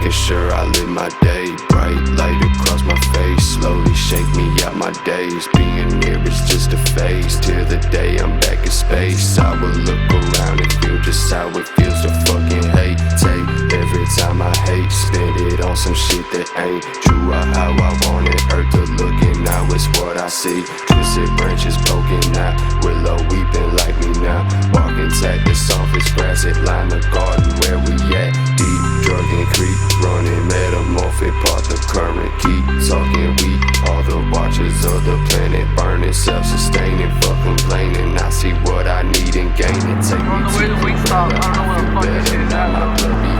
making sure I live my day. Bright light across my face, slowly shake me out my days. Being here is just a phase, till the day I'm back in space. I will look around and feel just how it feels to fucking hate. Take every time I hate, spend it on some shit that ain't true or how I want it. Earth to look and now it's what I see. Twisted branches poking out, willow weeping like me now. Walking tag the softest grass, it line the garden where we at. Deep drug and creep, running metamorphic, part the current. Keep talking weak, all the watchers of the planet burning, self-sustaining, fuck complaining. I see what I need and gain it. Take me on the way to Wingstop, I don't know where the fuck this shit is at.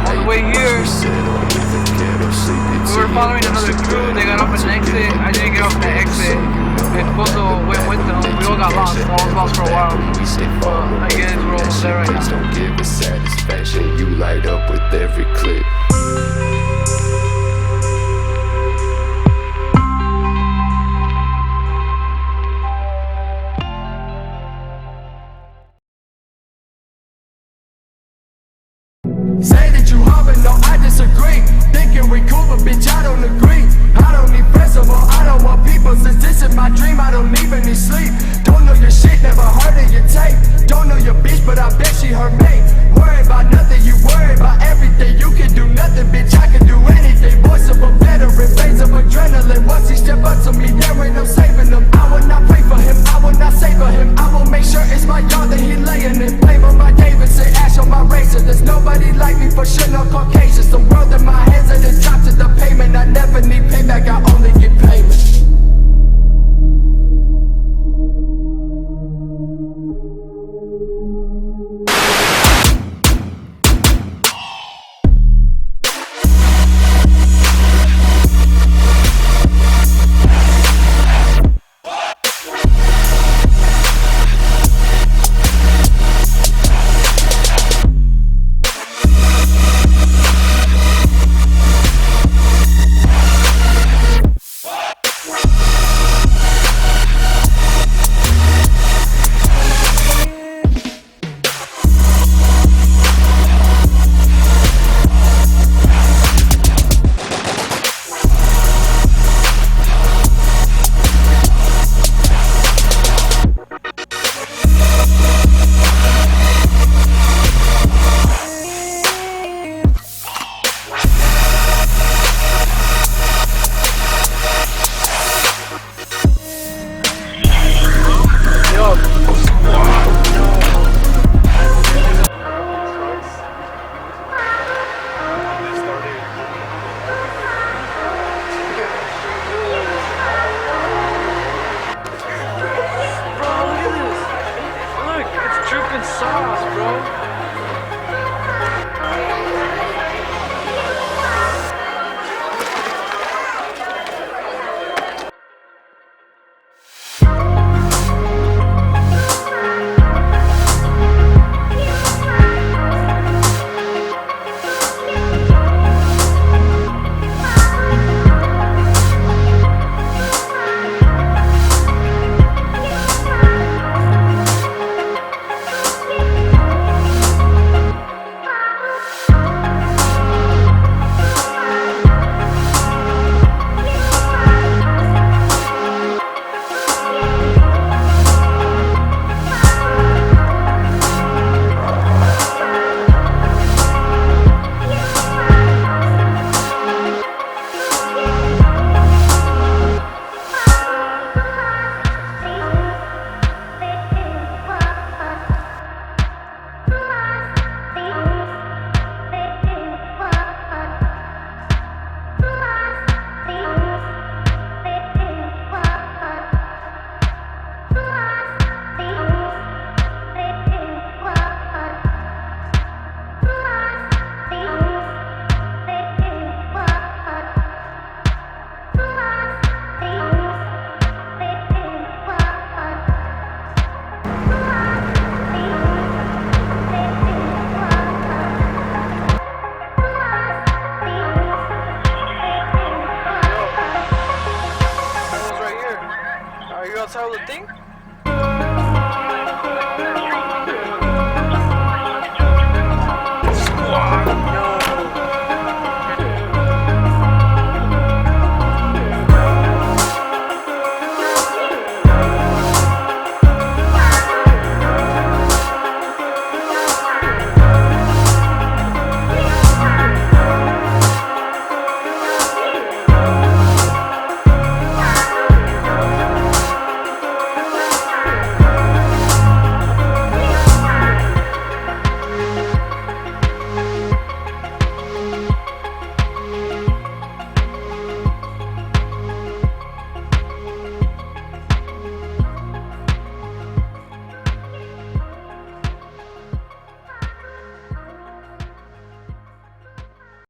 On the way here, we were following another crew. They got off an exit. I didn't get off the exit. And Foto went with them. We all got lost. I was lost for a while. But I guess we're almost there right now. Don't give it satisfaction. You light up with every clip. Say that you hoping, no, I disagree. Thinking we cool, but bitch, I don't agree. I don't need festival, I don't want people. Since this is my dream, I don't even need sleep. Don't know your shit, never heard of your tape. Don't know your bitch, but I bet she her mate. Worry about nothing, you worry about everything. You can do nothing, bitch, I can do anything. Voice of a veteran, veins of adrenaline. Once he step up to me, there ain't no saving him. I will not pray for him, I will not savor him. I will make sure it's my yard that he laying in. Blame on my Davidson, ash on my razor. There's nobody like me for sure, no Caucasians. The world in my hands and it drops to the payment. I never need payback, I only get payment. outside of the thing?